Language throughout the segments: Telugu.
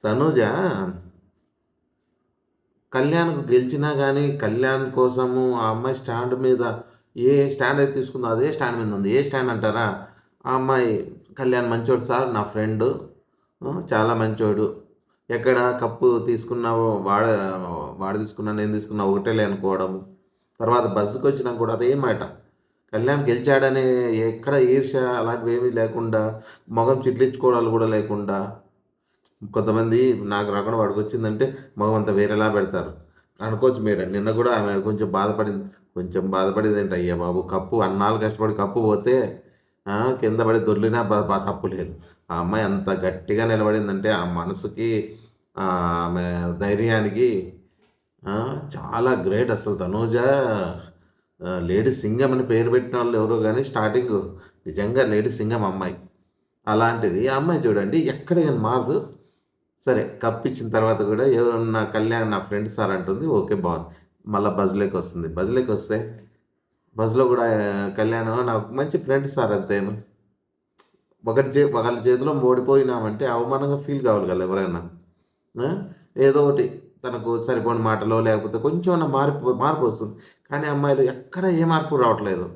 తనూజ కళ్యాణ్‌కు గెలిచినా గానీ, కళ్యాణ్ కోసము ఆ అమ్మాయి స్టాండ్ మీద ఏ స్టాండ్ అయితే తీసుకుందో అదే స్టాండ్ మీద ఉంది. ఏ స్టాండ్ అంటారా? ఆ అమ్మాయి కళ్యాణ్ మంచోడు సార్ నా ఫ్రెండు. చాలా మంచోడు. ఎక్కడ కప్పు తీసుకున్నావో వాడు తీసుకున్నా, నేను తీసుకున్నా ఒకటేలే అనుకోవడం. తర్వాత బస్సుకొచ్చినా కూడా అదే మాట. కళ్యాణ్ గెలిచాడని ఎక్కడ ఈర్ష్య అలాంటివేమీ లేకుండా, మొఖం చిట్లించుకోవడాలు గూడా లేకుండా కొంతమంది నాకు రాకుండా వాడికొచ్చిందంటే మొహమంతా వేరేలా పెడతారు. అనుకోవచ్చు మీరు. నిన్న గూడా ఆమె కొంచెం బాధపడింది. కొంచెం బాధపడేదేంటి అయ్య బాబు! కప్పు అన్నాళ్ళు కష్టపడి కప్పు పోతే కింద పడి దొర్లినా బ బ తప్పు లేదు. ఆ అమ్మాయి అంత గట్టిగా నిలబడిందంటే ఆ మనసుకి ఆమె ధైర్యానికి చాలా గ్రేట్ అసలు. తనూజ లేడీ సింగం అని పేరు పెట్టినోళ్ళు ఎవరో గాని స్టార్టింగు నిజంగా లేడీ సింగం అమ్మాయి. అలాంటిది ఆ అమ్మాయి చూడండి ఎక్కడ గాని మారదు. సరే. కప్పిచ్చిన తర్వాత గూడా నా కళ్యాణ్ నా ఫ్రెండ్ సార్ అంటుంది. ఓకే. బావుంది. మళ్ళా బజ్‌లోకొస్తుంది. బజ్‌లోకొస్తే బజ్‌లో గూడా కళ్యాణ్ నాకు మంచి ఫ్రెండ్ సార్ అంతేను. ఒకళ్ళ చేతిలో ఓడిపోయినామంటే అవమానంగా ఫీల్ కావాలి గదా! ఎవరైనా. ఆ! ఏదో ఒకటి తనకు సరిపోని మాటలో లేకపోతే కొంచెమన్నా మార్పొస్తుంది. కానీ అమ్మాయిలో ఎక్కడ ఏ మార్పు రావట్లేదు.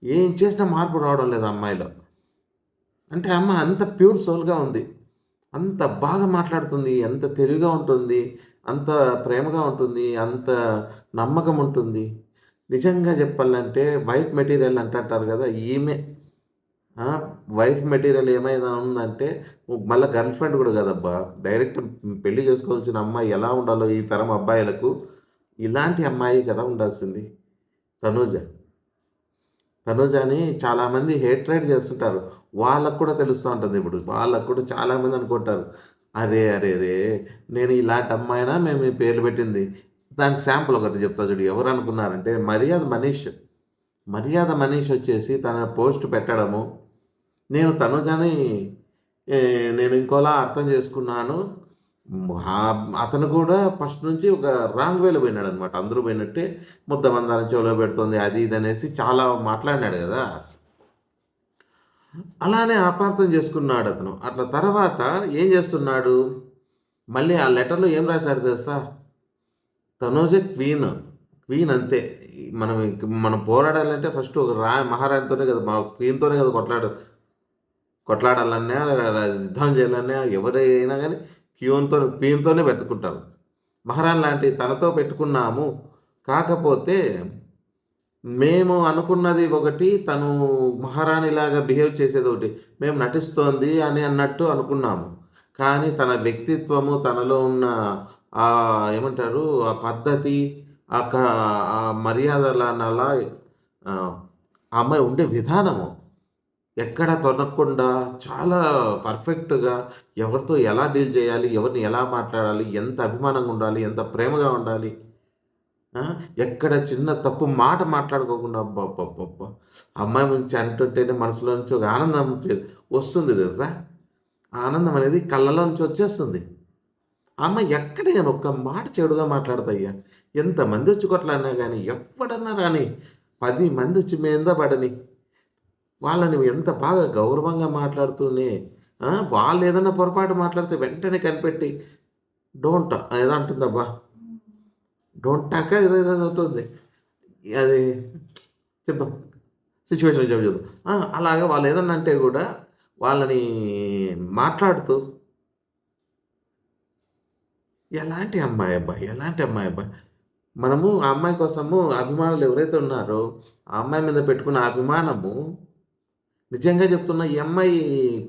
ఏం చేసినా మార్పు రావడం లేదు ఆ అమ్మాయిలో. అంటే ఆ అమ్మాయి అంత ప్యూర్ సోల్‌గా ఉంది. అంత బాగా మాట్లాడుతుంది. అంత తెలివిగా ఉంటుంది. అంత ప్రేమగా ఉంటుంది. అంత నమ్మకం ఉంటుంది. నిజంగా చెప్పాలంటే వైఫ్ మెటీరియల్ అంటుంటారు గదా! ఈమె ఆ! వైఫ్ మెటీరియల్ ఏమైనా ఉందంటే మళ్ళా గర్ల్ ఫ్రెండ్ గూడా గాదబ్బా! డైరెక్ట్ పెళ్లి చేసుకోవాల్సిన అమ్మాయి ఎలా ఉండాలో ఈ తరం అబ్బాయిలకు ఇలాంటి అమ్మాయి కదా ఉండాల్సింది. తనూజ. తనూజని చాలామంది హేట్రైట్ చేస్తుంటారు. వాళ్ళకి కూడా తెలుస్తా ఉంటుంది ఇప్పుడు. వాళ్ళకి కూడా చాలామంది అనుకుంటారు. అరే! అరెరే! నేను ఇలాంటి అమ్మాయినా మేము ఈ పేర్లు పెట్టింది. దానికి శాంపుల్ ఒకటి చెప్తా చూడు. ఎవరనుకున్నారంటే 'మర్యాద మనీష్'. 'మర్యాద మనీష్' వచ్చేసి తన పోస్ట్ పెట్టడము. నేను తనూజని నేను ఇంకోలా అర్థం చేసుకున్నాను. అతను కూడా ఫస్ట్ నుంచి ఒక రాంగ్ వేలో పోయినాడనమాట. అందరూ పోయినట్టే ముద్దమందారం చెవిలో పెడుతుంది అది ఇది అనేసి చాలా మాట్లాడినాడు గదా! అలానే అపార్థం చేసుకున్నాడతను. అట్లా తర్వాత ఏం చేస్తున్నాడు, మళ్ళీ ఆ లెటర్‌లో ఏం రాసాడో తెలుసా? తనూజ క్వీన్. క్వీన్ అంతే. మనం పోరాడాలంటే ఫస్ట్ ఒక మహారాణితోనే కదా! క్వీన్‌తోనే కదా కొట్లాడాలన్నా, యుద్ధం చేయాలన్నా ఎవరైనా గాని క్వీన్‌తోనే పెట్టుకుంటారు. మహారాణి లాంటి తనతో పెట్టుకున్నాము. కాకపోతే మేము అనుకున్నది ఒకటి, తను మహారాణిలాగా బిహేవ్ చేసేదొకటి. మేము నటిస్తోంది అని అన్నట్టు అనుకున్నాము. కానీ తన వ్యక్తిత్వము, తనలో ఉన్న ఏమంటారు? ఆ పద్ధతి, ఆ క ఆ మర్యాదలనలా ఆ అమ్మాయి ఉండే విధానము ఎక్కడ తొనకుండా చాలా పర్ఫెక్ట్‌గా ఎవరితో ఎలా డీల్ చేయాలి? ఎవరిని ఎలా మాట్లాడాలి? ఎంత అభిమానంగా ఉండాలి? ఎంత ప్రేమగా ఉండాలి? ఆ! ఎక్కడ చిన్న తప్పు మాట మాట్లాడుకోకుండా అబ్బబ్బబ్బబ్బా! అమ్మాయి గురించి అంటుంటేనే మనసులో నుంచి ఒక ఆనందం వస్తుంది తెలుసా? ఆ ఆనందం అనేది కళ్ళలో నుంచి వచ్చేస్తుంది. ఆ అమ్మాయి ఎక్కడ గాని ఒక్క మాట చెడుగా మాట్లాడదయ్యా. ఎంతమందొచ్చి కొట్లాడినా గాని, ఎవ్వడన్నా రాని, 10 మందొచ్చి మీద పడని, వాళ్ళని ఎంత బాగా గౌరవంగా మాట్లాడుతూనే వాళ్ళేదన్నా పొరపాటు మాట్లాడితే వెంటనే కనిపెట్టి డోంట్ ఏదో అంటుందబ్బా! డోంట్ టాకా ఏదో అవుతుంది. అది చెప్దాం. సిట్యుయేషన్ చెప్పు చూద్దాం. అలాగా వాళ్ళేదన్నా అంటే గూడా వాళ్ళని మాట్లాడుతూ ఎలాంటి అమ్మాయబ్బా! ఎలాంటి అమ్మాయబ్బా! మనము ఆ అమ్మాయి కోసము అభిమానులు ఎవరైతే ఉన్నారో, ఆ అమ్మాయి మీద పెట్టుకున్న అభిమానము నిజంగా చెప్తున్నా ఈ అమ్మాయి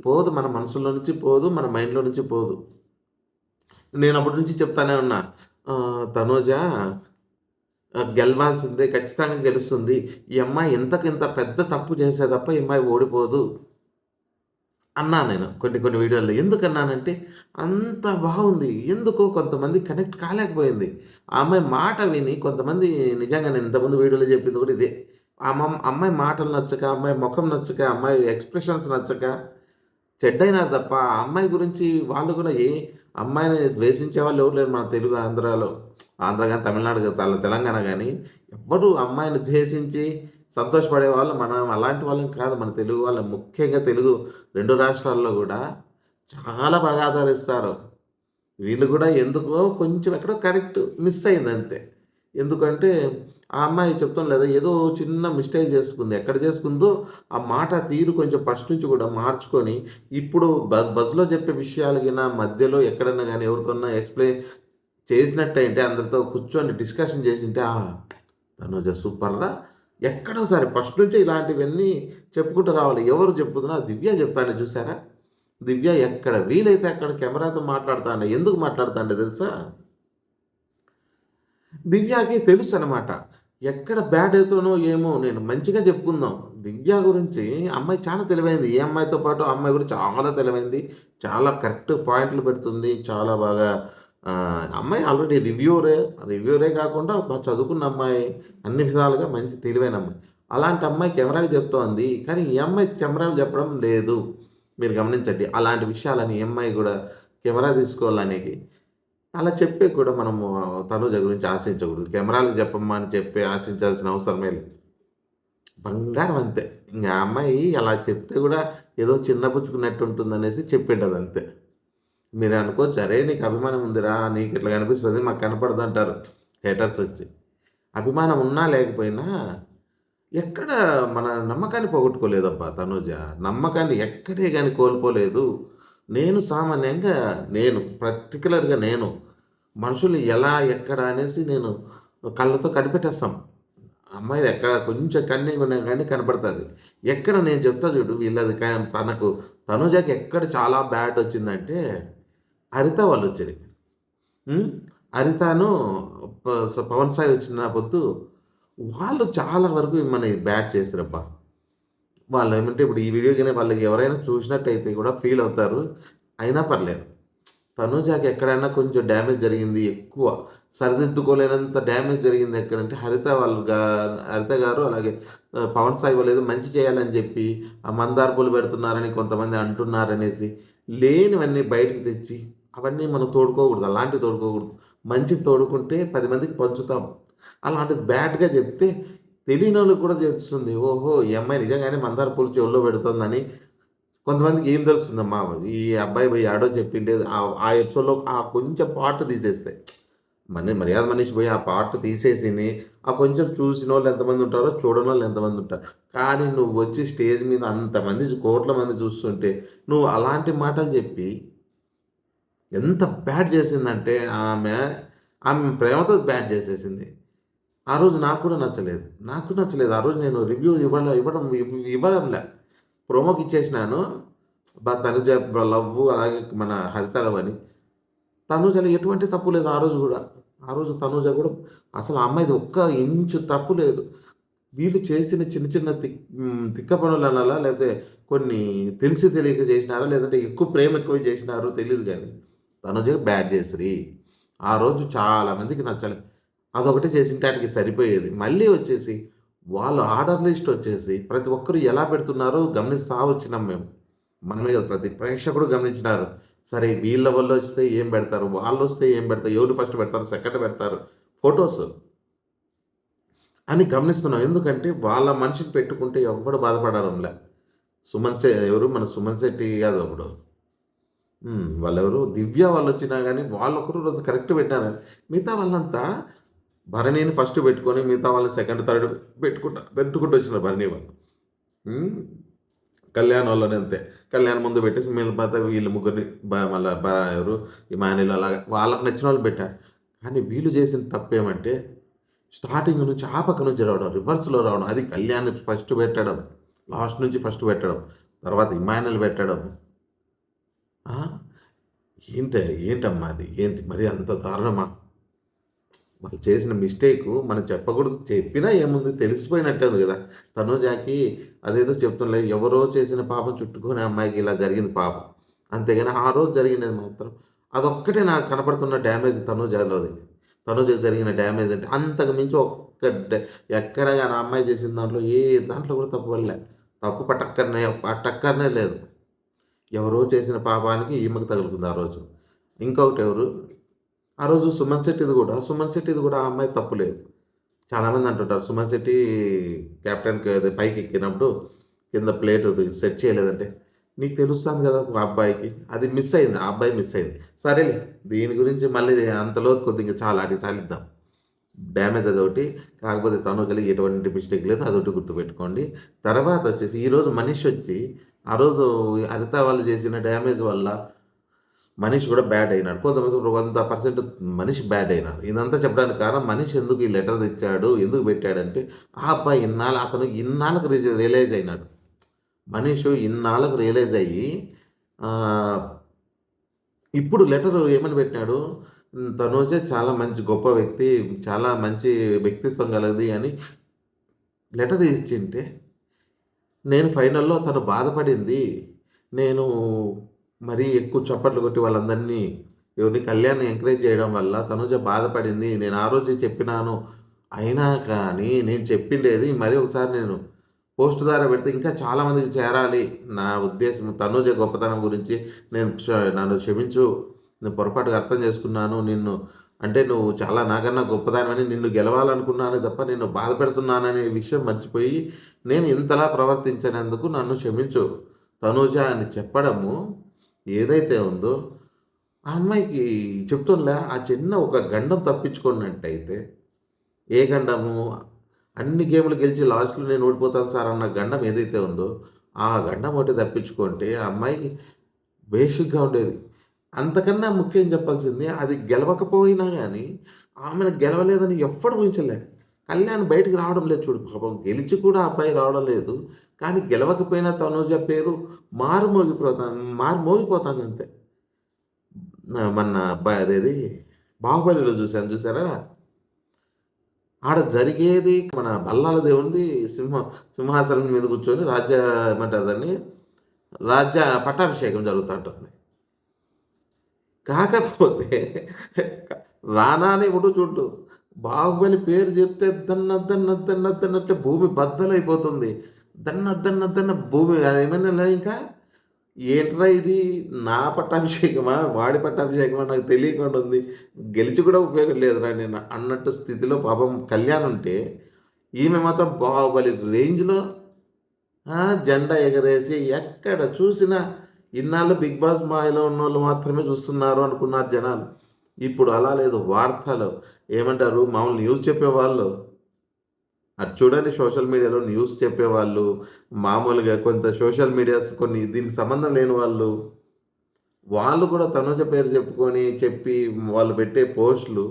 పోదు. మన మనసులో నుంచి పోదు. మన మైండ్‌లో నుంచి పోదు. నేనప్పటి నుంచి చెప్తానే ఉన్నా. తనూజ గెలవాల్సిందే. ఖచ్చితంగా గెలుస్తుంది. ఈ అమ్మాయి ఇంతకింత పెద్ద తప్పు చేస్తే తప్ప ఈ అమ్మాయి ఓడిపోదు. అన్నా నేను కొన్ని వీడియోల్లో. ఎందుకన్నానంటే అంత బాగుంది. ఎందుకో కొంతమంది కనెక్ట్ కాలేకపోయింది. ఆ అమ్మాయి మాట విని కొంతమంది నిజంగా నేను ఇంతకుముందు వీడియోలో చెప్పింది కూడా ఇదే. అమ్మాయి మాటలు నచ్చక, అమ్మాయి మొఖం నచ్చక, అమ్మాయి ఎక్స్‌ప్రెషన్స్ నచ్చక చెడ్డయినారు తప్ప, ఆ అమ్మాయి గురించి వాళ్ళు కూడా అమ్మాయిని ద్వేషించే వాళ్ళు ఎవరు లేరు మన తెలుగు ఆంధ్రాలో. ఆంధ్ర గాని, తమిళనాడు తెలంగాణ గాని ఎవ్వరు అమ్మాయిని ద్వేషించి సంతోషపడేవాళ్ళు మనం అలాంటి వాళ్ళం కాదు. మన తెలుగు వాళ్ళం. ముఖ్యంగా తెలుగు 2 రాష్ట్రాల్లో గూడా చాలా బాగా ఆదరిస్తారు. వీళ్ళు కూడా ఎందుకో కొంచెం ఎక్కడో కరెక్ట్ మిస్ అయింది అంతే. ఎందుకంటే ఆ అమ్మాయి చెప్తాను లేదా ఏదో చిన్న మిస్టేక్ చేసుకుంది. ఎక్కడ చేసుకుందో ఆ మాట తీరు కొంచెం ఫస్ట్ నుంచి కూడా మార్చుకొని ఇప్పుడు బస్‌లో చెప్పే విషయాలు గిన మధ్యలో ఎక్కడన్నా గాని ఎవరితోన్నా ఎక్స్‌ప్లెయిన్ చేసినట్టయింటే అందరితో కూర్చొని డిస్కషన్ చేసుంటే తనుజ సూపర్‌రా! ఎక్కడో సరే ఫస్ట్ నుంచే ఇలాంటివన్నీ చెప్పుకుంటూ రావాలి. ఎవరు చెప్పుతున్నారు? దివ్య చెప్తాంది చూసారా? దివ్య ఎక్కడ వీలైతే అక్కడ కెమెరాతో మాట్లాడుతాండే. ఎందుకు మాట్లాడుతాండే తెలుసా? దివ్యకి తెలుసనమాట. ఎక్కడ బ్యాడ్ అయితానో ఏమో నేను మంచిగా చెప్పుకుందాం. దివ్య గురించి అమ్మాయి చాలా తెలివైంది. ఈ అమ్మాయితో పాటు ఆ అమ్మాయి కూడా చాలా తెలివైంది. చాలా కరెక్ట్ పాయింట్లు పెడుతుంది. చాలా బాగా అమ్మాయి ఆల్రెడీ రివ్యూవరే కాకుండా చదువుకున్న అమ్మాయి. అన్ని విధాలుగా మంచి తెలివైన అమ్మాయి. అలాంటి అమ్మాయి కెమెరాకి చెప్తోంది. కానీ ఈ అమ్మాయి కెమెరాకి చెప్పడం లేదు. మీరు గమనించండి. అలాంటి విషయాలని ఈ అమ్మాయి కూడా కెమెరా తీసుకోవాలనేది అలా చెప్పే కూడా మనము తనూజ గురించి ఆశించకూడదు. కెమెరాలకు చెప్పమ్మా అని చెప్పి ఆశించాల్సిన అవసరమే లేదు. బంగారం అంతే. ఇంగ ఆ అమ్మాయి అలా చెప్తే గూడా ఏదో చిన్నబుచ్చుకున్నట్టు ఉంటుందనేసి చెప్పింటదంతే. మీరు అనుకోవచ్చు, "అరే! నీకు అభిమానం ఉందిరా, నీకిట్లా కనిపిస్తది, మాకు కనపడదంటారు" హేటర్సొచ్చి. అభిమానం ఉన్నా లేకపోయినా ఎక్కడ మన నమ్మకాన్ని పోగొట్టుకోలేదబ్బా తనూజ. నమ్మకాన్ని ఎక్కడే గాని కోల్పోలేదు. నేను పర్టిక్యులర్‌గా నేను మనుషుల్ని ఎలా, ఎక్కడ అనేసి నేను కళ్ళతో కనిపెట్టేస్తాం. అమ్మాయిలు ఎక్కడ కొంచెం కన్నింగ్ ఉన్నా గాని కనపడతది. ఎక్కడ నేను చెప్తా చూడు వీళ్ళది తనకు తనుజకి ఎక్కడ చాలా బ్యాడ్ వచ్చిందంటే, హరిత వాళ్ళొచ్చిరి. హ్మ్. హరితను పవన్ సాయి వచ్చిన పొద్దు వాళ్ళు చాలా వరకు మనకి బ్యాడ్ చేసిరబ్బా! వాళ్ళేమంటే ఇప్పుడు ఈ వీడియో గాని వాళ్ళకి ఎవరైనా చూసినట్టయితే కూడా ఫీల్ అవుతారు. అయినా పర్లేదు. తనూజకి ఎక్కడైనా కొంచెం డ్యామేజ్ జరిగింది ఎక్కువ. సరిదిద్దుకోలేనంత డ్యామేజ్ జరిగింది ఎక్కడంటే హరిత గారు అలాగే పవన్ సాయి వాళ్ళు ఏదో మంచి చేయాలని చెప్పి ఆ మందార పూలు పెడుతున్నారని కొంతమంది అంటున్నారనేసి లేనివన్నీ బయటకి తెచ్చి అవన్నీ మనం తోడుకోకూడదు. అలాంటివి తోడుకోకూడదు. మంచికి తోడుకుంటే 10 మందికి పంచుతాం. అలాంటిది బ్యాడ్‌గా చెప్తే తెలియనోళ్ళకి కూడా తెలుస్తుంది. ఓహో! ఈ అమ్మాయి నిజంగానే మందార పూలు చెవుల్లో పెడుతుందని కొంతమందికి ఏం తెలుస్తుందమ్మా, ఈ అబ్బాయి పోయి యాడో చెప్పిండే ఆ ఎపిసోడ్‌లో ఆ కొంచెం పార్ట్ తీసేస్తే. మర్యాద మనీష్ పోయి ఆ పార్ట్ తీసేసిని, ఆ కొంచెం చూసినోళ్ళు ఎంతమంది ఉంటారో, చూడనోళ్ళు ఎంతమంది ఉంటారు. కానీ నువ్వొచ్చి స్టేజ్ మీద అంతమంది కోట్ల మంది చూస్తుంటే, నువ్వు అలాంటి మాటలు చెప్పి ఎంత బ్యాడ్ చేసిందంటే ఆమె ప్రేమతో బ్యాడ్ చేసేసింది. ఆ రోజు నాకు కూడా నచ్చలేదు. ఆ రోజు నేను రివ్యూ ఇవ్వడంలే. ప్రోమోకి ఇచ్చేసినాను. తనుజ లవ్వు అలాగే మన హరిత లవ్ అని. తనూజలో ఎటువంటి తప్పు లేదు ఆ రోజు గూడా. ఆ రోజు తనూజ గూడా అసలు ఆ అమ్మాయిది ఒక్క ఇంచు తప్పు లేదు. వీళ్ళు చేసిన చిన్న చిన్న తిక్క పనులనాలా? లేకపోతే కొన్ని తెలిసి తెలియక చేసినారా? లేదంటే ఎక్కువ ప్రేమ ఎక్కువ చేసినారో తెలీదు గానీ, తనుజ బ్యాడ్ చేసిరి. ఆ రోజు చాలా మందికి నచ్చలే. అదొకటే చేసుంటే ఆటికి సరిపోయేది. మళ్ళీ వచ్చేసి వాళ్ళు ఆర్డర్ లిస్ట్ వచ్చేసి ప్రతి ఒక్కరు ఎలా పెడుతున్నారో గమనిస్తా వచ్చినాం మేము. మనమే కాదు ప్రతి ప్రేక్షకుడు గమనించినారు. సరే వీళ్ళ వల్లొస్తే ఏం పెడతారు? వాళ్ళొస్తే ఏం పెడతారు? ఎవరు ఫస్ట్ పెడతారు? సెకండ్ పెడతారు? ఫోటోస్ అని గమనిస్తున్నాం. ఎందుకంటే వాళ్ళ మనిషిని పెట్టుకుంటే ఎవ్వడు బాధపడడంలే. ఎవరు మన సుమన్ శెట్టి కాదు అప్పుడు. వాళ్ళెవరు దివ్య వాళ్ళొచ్చినా గాని వాళ్ళొకరు కరెక్ట్ పెట్టారు. మిగతా వాళ్ళంతా భరణిని ఫస్ట్ పెట్టుకొని మిగతా వాళ్ళని సెకండ్, థర్డ్ పెట్టుకుంటూ వచ్చినారు భరణి వాళ్ళు. హ్మ్. కళ్యాణ్ వాళ్ళని అంతే. కళ్యాణ్ ముందు పెట్టేసి మిగతా వీళ్ళు ముగ్గురిని మళ్ళా ఎవరు ఇమానుయేల్ అలాగా వాళ్ళకి నచ్చిన వాళ్ళని పెట్టారు. కానీ వీళ్ళు చేసిన తప్పేమంటే స్టార్టింగ్ నుంచి ఆ పక్క నుంచి రావడం, రివర్స్‌లో రావడం. అది కళ్యాణ్‌ని ఫస్ట్ పెట్టడం. లాస్ట్ నుంచి ఫస్ట్ పెట్టడం. తర్వాత ఇమానుయేల్ పెట్టడం. ఆ! ఏంటమ్మా అది? ఏంటి మరీ అంత దారుణమా? వాళ్ళు చేసిన మిస్టేకు మనం చెప్పకూడదు. చెప్పినా ఏముంది తెలిసిపోయినట్టే ఉంది గదా! తనూజకి అదేదో చెప్తుంలే ఎవరో చేసిన పాపం చుట్టుకునే అమ్మాయికి ఇలా జరిగింది పాపం. అంతేగాని ఆ రోజు జరిగినది మాత్రం అదొక్కటే నాకు కనపడుతున్న డ్యామేజ్ తనూజలోది. తనూజకి జరిగిన డ్యామేజ్ అంటే అంతకు మించి ఎక్కడ గాని ఆ అమ్మాయి చేసిన దాంట్లో ఏ దాంట్లో కూడా తప్పు పడలే. తప్పు పట్టక్కరనే లేదు. ఎవరో చేసిన పాపానికి ఈమెకు తగులుకుంది ఆ రోజు. ఇంకొకటెవరు ఆ రోజు సుమన్ శెట్టిది గూడా ఆ అమ్మాయి తప్పు లేదు. చాలామంది అంటుంటారు సుమన్ శెట్టి కెప్టెన్‌కి అదే పైకెక్కినప్పుడు కింద ప్లేట్ సెట్ చేయలేదంటే, నీకు తెలుస్తాను కదా ఆ అబ్బాయికి. అది మిస్ అయింది. ఆ అబ్బాయి మిస్ అయింది. సరేలే దీని గురించి మళ్ళీ అంత లోతు కొద్దిగా చాలా ఆటికి చాలిద్దాం. డ్యామేజ్ అదొకటి. కాకపోతే తనూజలో ఎటువంటి మిస్టేక్ లేదు. అదొకటి గుర్తుపెట్టుకోండి. తర్వాతొచ్చేసి ఈరోజు మనీషొచ్చి ఆ రోజు అనిత వాళ్ళు చేసిన డ్యామేజ్ వల్ల మనీష్ కూడా బ్యాడ్ అయినాడు. కొంతమంది 100% మనీష్ బ్యాడ్ అయినాడు. ఇదంతా చెప్పడానికి కారణం మనీష్ ఎందుకు ఈ లెటర్ తెచ్చాడు, ఎందుకు పెట్టాడంటే ఆ అబ్బాయి అతను ఇన్నాళ్ళకి రియలైజ్ అయినాడు. మనీషు ఇన్నాళ్ళకు రియలైజ్ అయ్యి ఆహ్, ఇప్పుడు లెటరు ఏమని పెట్టినాడు, తనూజ చాలా మంచి గొప్ప వ్యక్తి, చాలా మంచి వ్యక్తిత్వం గలది అని లెటర్ ఇచ్చింటే, నేను ఫైనల్‌లో తను బాధపడింది. నేను మరీ ఎక్కువ చప్పట్లు కొట్టి వాళ్ళందరినీ ఎవరిని కళ్యాణ్‌ని ఎంకరేజ్ చేయడం వల్ల తనూజ బాధపడింది. నేను ఆ రోజే చెప్పినాను. అయినా కానీ నేను చెప్పిండేది మరి ఒకసారి నేను పోస్ట్ ద్వారా పెడితే ఇంకా చాలా మందికి చేరాలి. నా ఉద్దేశ్యం తనూజ గొప్పతనం గురించి నన్ను క్షమించు. నేను పొరపాటుగా అర్థం చేసుకున్నాను. నువ్వు చాలా నాకన్నా గొప్పదానివని నిన్ను గెలవాలనుకున్నానే తప్ప నిన్ను బాధపెడుతున్నాననే విషయం మర్చిపోయి నేను ఇంతలా ప్రవర్తించినందుకు నన్ను క్షమించు తనూజ అని చెప్పడము ఏదైతే ఉందో ఆ అమ్మాయికి చెప్తుండ్లా ఆ చిన్న ఒక గండం తప్పించుకున్నట్టయితే ఏ గండము? అన్ని గేములు గెలిచి లాస్ట్‌లో నేను ఓడిపోతాను సార్ అన్న గండం ఏదైతే ఉందో, ఆ గండం ఒకటి తప్పించుకుంటే ఆ అమ్మాయి బేషిక్‌గా ఉండేది. అంతకన్నా ముఖ్యం చెప్పాల్సింది అది గెలవకపోయినా గానీ, ఆమెను గెలవలేదని ఎవ్వడు ఊహించలే. కళ్యాణ్ బయటికి రావడం లేదు చూడు పాపం. గెలిచి కూడా ఆ అబ్బాయి రావడం లేదు. కానీ గెలవకపోయినా తనూజ పేరు మారుమోగిపోతాందంతే. మొన్న అదేది 'బాహుబలిలో' చూసారా? ఆడ జరిగేది మన బల్లాల దేవునిది సింహాసనం మీద కూర్చొని ఏమంటారు దాన్ని? పట్టాభిషేకం జరుగుతా ఉంటుంది. కాకపోతే రానాని ఒకడు చూడు. బాహుబలి పేరు చెప్తే దన్నద్దన్నద్దన్నద్దన్నట్లే భూమి బద్దలైపోతుంది. దన్నద్దన్నద్దన్న భూమి అదేమన్నా ఇంకా ఏంట్రా ఇది నా పట్టాభిషేకమా? వాడి పట్టాభిషేకమా? నాకు తెలియకుండా ఉంది. గెలిచి కూడా ఉపయోగం లేదురా నేను అన్నట్టు స్థితిలో పాపం కళ్యాణ్ ఉంటే, ఈమె మాత్రం బాహుబలి రేంజ్‌లో జెండా ఎగరేసి ఎక్కడ చూసినా ఇన్నాళ్ళు 'బిగ్ బాస్' మాయలో ఉన్నోళ్ళు మాత్రమే చూస్తున్నారు అనుకున్నారు జనాలు. ఇప్పుడు అలా లేదు. వార్తలు ఏమంటారు మామూలు న్యూస్ చెప్పేవాళ్ళు అది చూడండి సోషల్ మీడియాలో న్యూస్ చెప్పేవాళ్ళు, మామూలుగా కొంత సోషల్ మీడియాస్ కొన్ని దీనికి సంబంధం లేని వాళ్ళు కూడా తనుజ పేరు చెప్పి వాళ్ళు పెట్టే పోస్టులు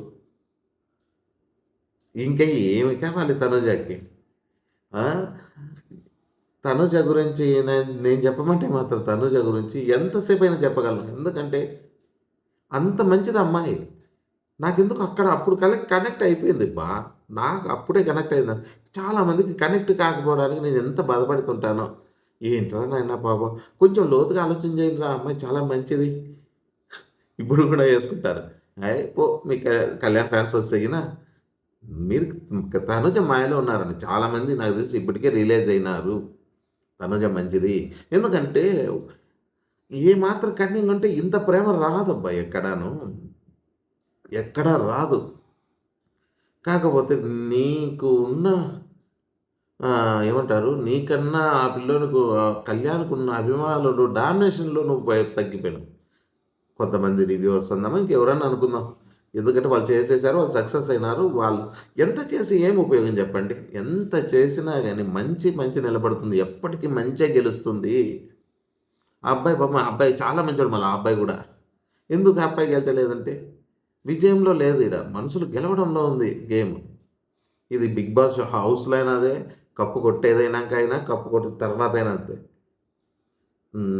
ఇంకా ఏమి కావాలి తనుజకి? ఆ! తనుజ గురించి నేను చెప్పమంటే మాత్రం తనుజ గురించి ఎంతసేపైనా చెప్పగలను. ఎందుకంటే అంత మంచిది అమ్మాయి. నాకెందుకు అప్పుడు కనెక్ట్ అయిపోయింది నాకు అప్పుడే కనెక్ట్ అయింది. చాలామందికి కనెక్ట్ కాకపోవడానికి నేను ఎంత బాధపడుతుంటానో. ఏంట్రా నాయనా పాపం కొంచెం లోతుగా ఆలోచన చేయండిరా అమ్మాయి చాలా మంచిది. ఇప్పుడు కూడా యేసుకుంటారు. పో మీ కళ్యాణ్ ఫ్యాన్స్ వస్తే గిన మీరు తనుజ మాయలో ఉన్నారండి. చాలామంది నాకు తెలిసి ఇప్పటికే రియలైజ్ అయినారు. తనుజ మంచిది. ఎందుకంటే ఏ మాత్రం కన్నింగ్ ఉంటే ఇంత ప్రేమ రాదబ్బా ఎక్కడాను. ఎక్కడా రాదు. కాకపోతే నీకు ఉన్న ఏమంటారు? నీకన్నా ఆ పిల్లోనికి కళ్యాణ్‌కున్న అభిమానులు డామినేషన్‌లో నువ్వు తగ్గిపోయినావు. కొంతమంది రివ్యూవర్స్ అందామా ఇంకెవరన్నా అనుకుందాం. ఎందుకంటే వాళ్ళు చేసేసారు. వాళ్ళు సక్సెస్ అయినారు. వాళ్ళు ఎంత చేసి ఏం ఉపయోగం చెప్పండి? ఎంత చేసినా గాని మంచి నిలబడుతుంది. ఎప్పటికి మంచే గెలుస్తుంది. ఆ అబ్బాయి పాపం ఆ అబ్బాయి చాలా మంచోడు మళ్ళా ఆ అబ్బాయి గూడా. ఎందుకు ఆ అబ్బాయి గెలచలేదంటే విజయంలో లేదు ఈడ. మనుషులు గెలవడంలో ఉంది గేమ్. ఇది 'బిగ్ బాస్' హౌస్‌లో అయినా అదే, కప్పు కొట్టేదైనాక అయినా, కప్పు కొట్టిన తర్వాతైనా అంతే.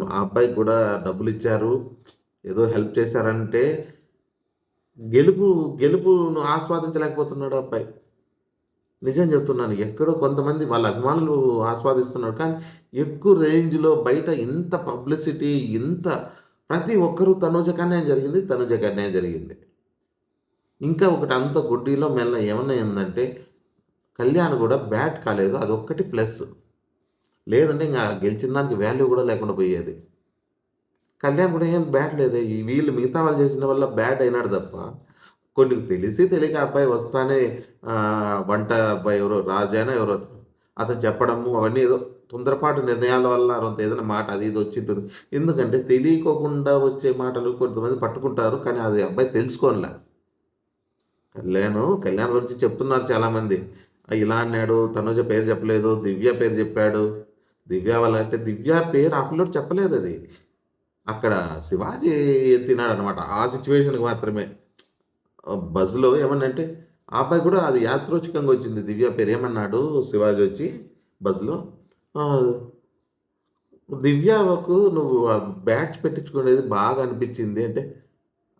ఆ అబ్బాయికి కూడా డబ్బులిచ్చారు. ఏదో హెల్ప్ చేశారంటే గెలుపు గెలుపును ఆస్వాదించలేకపోతున్నాడు ఆ అబ్బాయి. నిజం చెప్తున్నాను. ఎక్కడో కొంతమంది వాళ్ళ అభిమానులు ఆస్వాదిస్తున్నారు. కానీ ఎక్కువ రేంజ్‌లో బయట ఇంత పబ్లిసిటీ, ప్రతి ఒక్కరు తనూజకి అన్యాయం జరిగింది. తనూజకి అన్యాయం జరిగింది. ఇంకా ఒకటి అంత గుడ్డిలో మెల్ల ఏమన్నా కళ్యాణ్ కూడా బ్యాట్ కాలేదు. అదొక్కటి ప్లస్. లేదంటే ఇంక గెలిచిన దానికి వాల్యూ కూడా లేకుండా పోయేది. కళ్యాణ్ కూడా ఏం బ్యాట్ లేదే. వీళ్ళు మిగతా వాళ్ళు చేసిన వల్ల బ్యాట్ అయినాడు తప్ప, కొన్ని తెలిసి తెలియక అబ్బాయి వస్తానే వంట అబ్బాయి ఎవరో రాజానో ఎవరో అతను చెప్పడము అవన్నీ ఏదో తొందరపాటు నిర్ణయాల వల్ల కొంత ఏదైనా మాట అది ఇది వచ్చింటుంది. ఎందుకంటే తెలియకోకుండా వచ్చే మాటలు కొంతమంది పట్టుకుంటారు. కానీ అది అబ్బాయి తెలుసుకోనిలే. కళ్యాణ్ గురించి చెప్తున్నారు చాలామంది. ఇలా అన్నాడు, తనుజ పేరు చెప్పలేదు, దివ్య పేరు చెప్పాడు. దివ్య వాళ్ళ అంటే దివ్య పేరు ఆ పిల్లోడు చెప్పలేదది. అక్కడ శివాజీ ఎత్తినాడనమాట. ఆ సిట్యుయేషన్‌కి మాత్రమే. బస్‌లో ఏమన్నంటే ఆ అబ్బాయి కూడా అది యాదృచ్ఛికంగా వచ్చింది. దివ్య పేరు ఏమన్నాడు శివాజీ వచ్చి బస్‌లో ఆహ్, "దివ్యకు నువ్వు బ్యాడ్జ్ పెట్టించుకునేది బాగా అనిపించింది" అంటే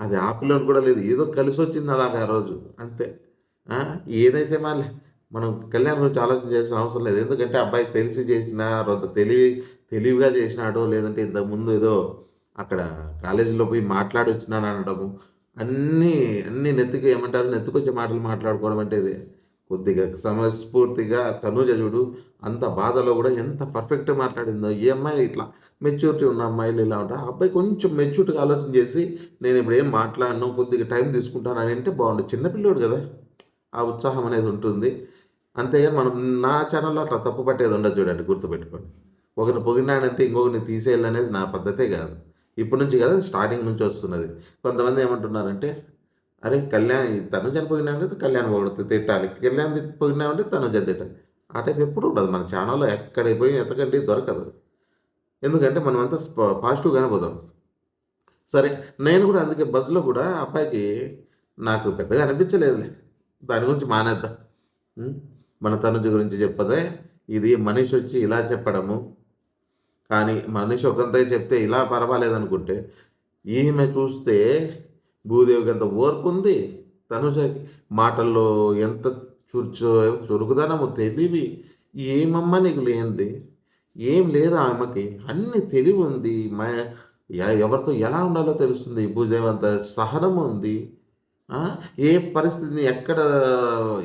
అది ఆ పిల్లోనికి కూడా లేదు. ఏదో కలిసొచ్చింది అలాగా ఆ రోజు. అంతే. ఆ! ఏదైతే మనం కళ్యాణ్ గురించి ఆలోచించాల్సిన అవసరం లేదు. ఎందుకంటే అబ్బాయి తెలిసి చేసినా, తెలివిగా చేసినాడో, లేదంటే ఇంతకుముందు ఏదో అక్కడ కాలేజీలో పోయి మాట్లాడొచ్చినాననడము. అన్నీ, అన్నీ నెత్తికి ఏమంటారు? నెత్తికొచ్చే మాటలు మాట్లాడుకోవడం అంటే ఇది. కొద్దిగా సమయస్ఫూర్తిగా తనూజ చూడు అంత బాధలో కూడా ఎంత పర్ఫెక్ట్‌గా మాట్లాడిందో. ఈ అమ్మాయి ఇట్లా మెచ్యూరిటీ ఉన్న అమ్మాయిలు ఇలా ఉంటారు. ఆ అబ్బాయి కొంచెం మెచ్యూర్డ్‌గా ఆలోచన చేసి నేనిప్పుడు ఏం మాట్లాడను, కొద్దిగా టైం తీసుకుంటాను అని అంటే బావుండు. చిన్న పిల్లోడు గదా! ఆ ఉత్సాహం అనేది ఉంటుంది. అంతేగాని మనం నా ఛానెల్‌లో అట్లా తప్పు పట్టేది ఉండదు చూడండి గుర్తుపెట్టుకోండి. ఒకరిని పొగిడినానంటే ఇంకొకరిని తీసేయాలనేది నా పద్ధతే గాదు. ఇప్పటి నుంచి కాదు స్టార్టింగ్ నుంచి వస్తున్నది. కొంతమంది ఏమంటున్నారంటే, అరే! తనుజని పొగిడినావంటే కళ్యాణ్ పొగిడితే తిట్టాలి. పొగిడినావంటే తనుజని తిట్టాలి. ఆ టైప్ ఎప్పుడు ఉండదు. మన ఛానెల్‌లో ఎక్కడికి పోయి ఎతకండి దొరకదు. ఎందుకంటే మనమంతా పాజిటివ్‌గానే పోదాం. సరే. నేను గూడా అందుకే బస్‌లో గూడా ఆ అబ్బాయికి నాకు పెద్దగా అనిపించలేదులే. దాని గురించి మానేద్దాం. హ్మ్. మన తనుజ గురించి చెప్పదే, ఇది మనీషొచ్చి ఇలా చెప్పడము, కానీ మనీష్ ఒకంతే చెప్తే ఇలా పర్వాలేదనుకుంటే, ఈమె చూస్తే భూదేవికంత ఓర్పుంది. తనుజకి మాటల్లో ఎంత చురుచు చురుకుదనము, తెలివి ఏమమ్మా నీకు లేనిది? ఏం లేదు ఆమెకి. అన్ని తెలివుంది. ఎవరితో ఎలా ఉండాలో తెలుస్తుంది. భూదేవి అంత సహనముంది. ఆ! ఏ పరిస్థితిని ఎక్కడ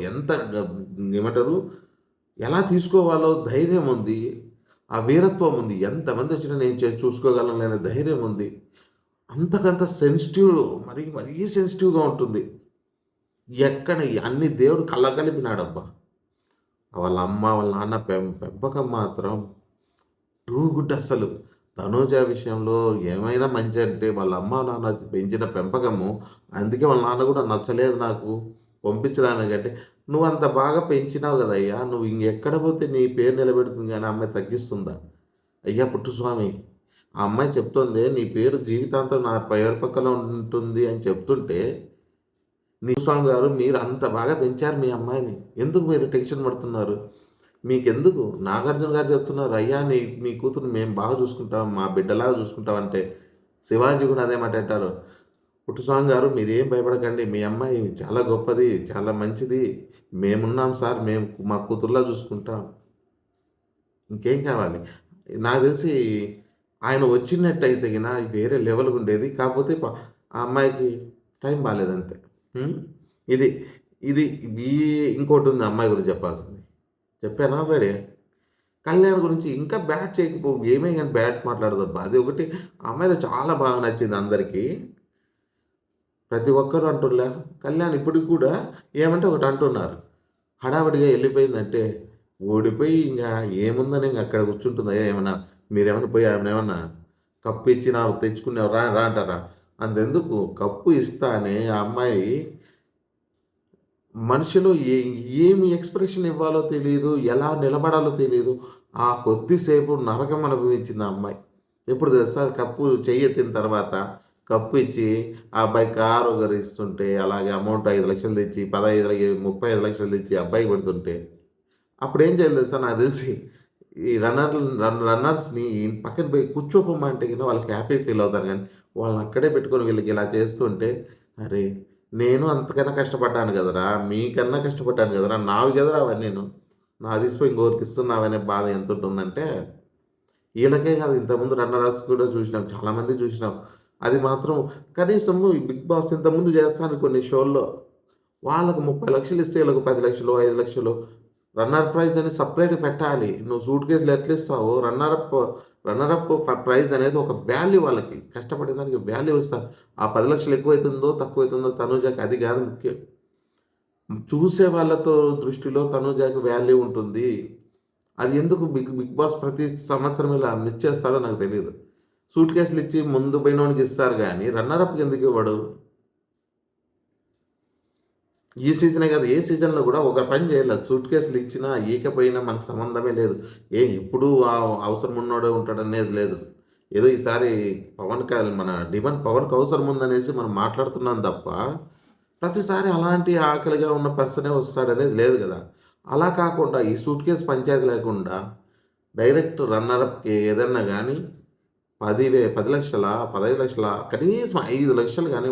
ఎంత ఏమంటారు? ఎలా తీసుకోవాలో ధైర్యముంది. ఆ వీరత్వం ఉంది. ఎంతమందొచ్చినా నేను చూసుకోగలననే ధైర్యం ఉంది. అంతకంత సెన్సిటివ్ మరీ సెన్సిటివ్‌గా ఉంటుంది. ఎక్కడ అన్ని దేవుడు కలగలిపినాడబ్బా! వాళ్ళ అమ్మ, వాళ్ళ నాన్న పెంపకం మాత్రం టూ గుడ్ అస్సలు. తనూజ విషయంలో ఏమైనా మంచంటే వాళ్ళ అమ్మ, నాన్న పెంచిన పెంపకము. అందుకే వాళ్ళ నాన్న గూడా నచ్చలేదు నాకు. పంపించడానికంటే, "నువ్వంత బాగా పెంచినావు గదయ్యా! నువ్వు ఇంగెక్కడ పోతే నీ పేరు నిలబెడుతుంది గానీ, ఆ అమ్మాయి తగ్గిస్తుందా?" అయ్యా పుట్టుస్వామి, ఆ అమ్మాయి చెప్తోంది నీ పేరు జీవితాంతం నా పేరు పక్కన ఉంటుంది అని చెప్తుంటే, నీ స్వామి గారు మీరు అంత బాగా పెంచారు మీ అమ్మాయిని. ఎందుకు మీరు టెన్షన్ పడుతున్నారు? మీకెందుకు? నాగార్జున గారు చెప్తున్నారు, "అయ్యా! మీ కూతురిని మేము బాగా చూసుకుంటాం. మా బిడ్డలాగా చూసుకుంటాం" అంటే, శివాజీ కూడా అదే మాట అంటారు. "పుట్టుస్వామి గారు మీరేం భయపడకండి. మీ అమ్మాయి చాలా గొప్పది. చాలా మంచిది. మేమున్నాం సార్. మేము మా కూతురులా చూసుకుంటాం." ఇంకేం కావాలి? నాకు తెలిసి ఆయన వచ్చినట్టయితే వేరే లెవెల్‌గుండేది. కాకపోతే ఆ అమ్మాయికి టైం బాలేదంతే. హ్మ్. ఇది. ఇది ఈ ఇంకోటుంది ఆ అమ్మాయి గురించి చెప్పాల్సింది. చెప్పానా ఆల్రెడీ? కళ్యాణ్ గురించి ఇంకా బ్యాడ్ చేయకపో ఏమే గాని బ్యాడ్ మాట్లాడదబ్బా! అది ఒకటి ఆ అమ్మాయిలో చాలా బాగా నచ్చింది అందరికి. ప్రతి ఒక్కరు అంటుర్లా. కళ్యాణ్ ఇప్పటికి కూడా ఏమంటే ఒకటి అంటున్నారు. హడావిడిగా ఎళ్ళిపోయిందంటే, ఓడిపోయి ఇంగా ఏముందని ఇంగ అక్కడ కూర్చుంటుందా ఏమన్నా? మీరేమన్నా పోయి ఆమెనేమన్నా కప్పు ఇచ్చినా తెచ్చుకున్నావు రా రా అంటారా? అంతెందుకు కప్పు ఇస్తానే ఆ అమ్మాయి మనిషిలో ఏమి ఎక్స్‌ప్రెషన్ ఇవ్వాలో తెలీదు. ఎలా నిలబడాలో తెలీదు. ఆ కొద్దిసేపు నరకం అనుభవించింది ఆ అమ్మాయి. ఎప్పుడు తెలుసా? కప్పు చెయ్యెత్తిన తర్వాత కప్పు ఇచ్చి ఆ అబ్బాయి కారు ఒకరిస్తుంటే అలాగే అమౌంట్ 5,00,000 తెచ్చి 35,00,000 తెచ్చి అబ్బాయికి పెడుతుంటే అప్పుడేం చేయాలి తెలుసా? నాకు తెలిసి ఈ రన్నర్స్‌ని పక్కన పోయి కూర్చోపోమ్మ అంటే గిన వాళ్ళకి హ్యాపీ ఫీల్ అవుతారు గానీ, వాళ్ళని అక్కడే పెట్టుకొని వీళ్ళకి ఇలా చేస్తుంటే, అరే! నేను అంతకన్నా కష్టపడ్డాను గదరా! మీకన్నా కష్టపడ్డాను గదరా! నావి గదరా అవన్నీను. నాది తీసిపోయి ఇంకొకరికి ఇస్తున్నావనే బాధ ఎంతుంటుందంటే, ఈళ్ళకే కాదు ఇంతకుముందు రన్నర్స్ కూడా చూసినాం. చాలామంది చూసినాం. అది మాత్రం కనీసము ఈ 'బిగ్ బాస్' ఇంతకుముందు చేస్తాను కొన్ని షోల్లో. వాళ్ళకి 30,00,000 ఇస్తే ఈళ్ళకి 10,00,000, 5,00,000 రన్నర్ ప్రైజ్ అని సెపరేట్‌గా పెట్టాలి. నువ్వు సూట్ కేస్‌లు ఎట్లిస్తావో రన్నర్ అప్ ప్రైజ్ అనేది ఒక వాల్యూ వాళ్ళకి. కష్టపడిన దానికి వాల్యూ ఇస్తారు. ఆ 10,00,000 ఎక్కువైతుందో, తక్కువైతుందో తనూజకి అది గాదు ముఖ్యం. చూసే వాళ్ళతో దృష్టిలో తనూజకి వాల్యూ ఉంటుంది. అది ఎందుకు బిగ్ బిగ్ బాస్ ప్రతి సంవత్సరం ఇలా మిస్ చేస్తాడో నాకు తెలీదు. సూట్ కేసులు ఇచ్చి ముందు పోయినోడికి ఇస్తారు గానీ, రన్నర్ అప్‌కి ఎందుకు ఇవ్వడు? ఈ సీజనే కాదు, ఏ సీజన్‌లో గూడా ఒక పని చేయలేదు. సూట్ కేసులు ఇచ్చినా, ఇయ్యకపోయినా మనకు సంబంధమే లేదు. ఇప్పుడు అవసరం ఉన్నోడే ఉంటాడనేది లేదు. ఏదో ఈసారి మన డిమాండ్ పవన్‌కి అవసరం ఉందనేసి మనం మాట్లాడుతున్నాం తప్ప, ప్రతిసారి అలాంటి ఆకలిగా ఉన్న పర్సనే వస్తాడనేది లేదు గదా! అలా కాకుండా ఈ సూట్ కేస్ పంచాయతీ లేకుండా డైరెక్ట్ రన్నర్ అప్‌కి ఏదన్నా గానీ 10,00,000 15,00,000 కనీసం 5,00,000 గానీ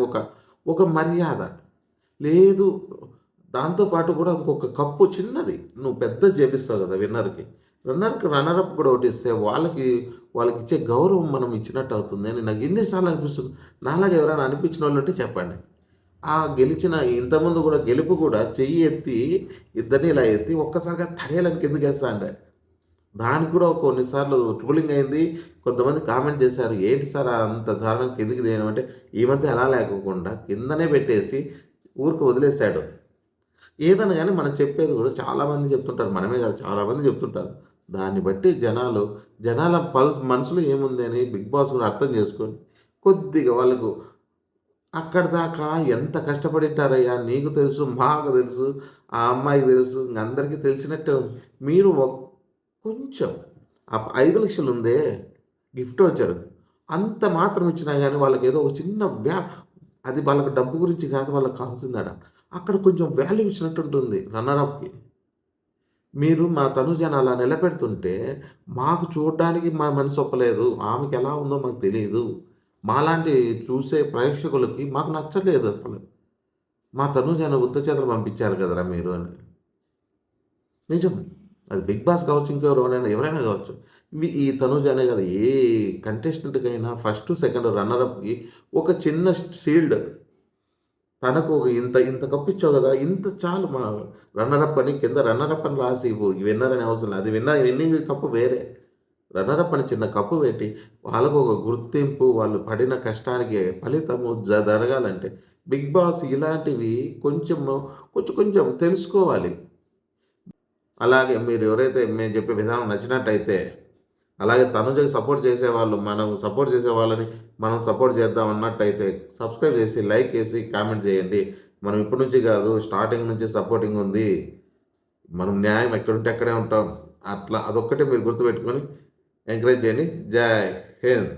ఒక మర్యాద. లేదు. దాంతో పాటు గూడా ఇంకొక కప్పు చిన్నది. నువ్వు పెద్దది జేపిస్తావు గదా! విన్నర్‌కి. రన్నర్ అప్ కూడా ఒకటిస్తే వాళ్ళకిచ్చే గౌరవం మనం ఇచ్చినట్టు అవుతుంది అని నాకు ఎన్ని సార్లు అనిపిస్తుంది. నాలాగా ఎవరైనా అనిపించినోళ్ళుంటే చెప్పండి. గెలిచిన ఇంతకుముందు గూడా గెలుపు గూడా చెయ్యి ఎత్తి ఇద్దరిని ఇలా ఎత్తి ఒక్కసారిగా తడేయాలని కిందకేస్తా అంటే దానికి కూడా కొన్ని సార్లు ట్రోలింగ్ అయింది. కొంతమంది కామెంట్ చేశారు. "ఏంటి సార్ అంత దారుణంగా కిందకి తీయడం" అంటే ఈ మధ్య అలా లేకోకుండా కిందనే పెట్టేసి ఊరికే వదిలేసాడు. ఏదన్నా గాని మనం చెప్పేది గూడా చాలామంది చెప్తుంటారు. మనమే కాదు చాలామంది చెప్తుంటారు. దాన్ని బట్టి జనాల మనసులో ఏముంది అని బిగ్ బాస్ కూడా అర్థం చేసుకొని కొద్దిగా వాళ్ళకు అక్కడిదాకా ఎంత కష్టపడింటారయ్యా! నీకు తెలుసు, మాకు తెలుసు, ఆ అమ్మాయికి తెలుసు, ఇంక అందరికీ తెలిసినట్టే ఉంది. మీరు కొంచెం 5,00,000 ఉందే గిఫ్ట్ వోచర్ అంత మాత్రం ఇచ్చినా గాని వాళ్ళకేదో ఒక చిన్న అది వాళ్ళకి డబ్బు గురించి కాదు వాళ్ళకి కావాల్సిందాడ. అక్కడ కొంచెం వాల్యూ ఇచ్చినట్టుంటుంది రన్నర్ అప్‌కి. మీరు మా తనుజని అలా నిలబెడుతుంటే మాకు చూడడానికి మా మనసు ఒప్పలేదు. ఆమెకెలా ఉందో మాకు తెలీదు. మాలాంటి చూసే ప్రేక్షకులకి మాకు నచ్చలేదు అసలు. మా తనూజని ఉత్త చేతులు పంపించారు కదరా మీరు అని. నిజం. అది 'బిగ్ బాస్' కావచ్చు, ఇంకెవరైనా ఎవరైనా కావచ్చు. ఈ తనూజ అనే కాదు ఏ కంటెస్టెంట్‌కైనా ఫస్ట్, సెకండ్ రన్నర్ అప్‌కి ఒక చిన్న షీల్డ్ తనకు ఒక ఇంత కప్పిచ్చావు గదా! ఇంత చాలు రన్నర్ అప్ అని కింద రన్నర్ అప్ అని రాసి ఇవ్వు. విన్నర్ అనే అవసరం లేదు. అది విన్నింగ్ కప్ వేరే. రన్నర్ అప్ అని చిన్న కప్పు పెట్టి, వాళ్ళకు ఒక గుర్తింపు, వాళ్ళు పడిన కష్టానికి ఫలితము జరగాలంటే, బిగ్ బాస్ ఇలాంటివి కొంచెం తెలుసుకోవాలి. అలాగే మీరు ఎవరైతే మేము చెప్పే విధానం నచ్చినట్టయితే, అలాగే తనుజకి సపోర్ట్ చేసేవాళ్ళు, మనం సపోర్ట్ చేసేవాళ్ళని మనం సపోర్ట్ చేద్దాం అన్నట్టయితే, సబ్స్క్రైబ్ చేసి, లైక్ చేసి, కామెంట్ చేయండి. మనం ఇప్పటి నుంచి కాదు, స్టార్టింగ్ నుంచి సపోర్టింగ్ ఉంది. మనం న్యాయం ఎక్కడుంటే అక్కడే ఉంటాం. అట్లా అదొక్కటే మీరు గుర్తుపెట్టుకొని ఎంకరేజ్ చేయండి. జై హింద్.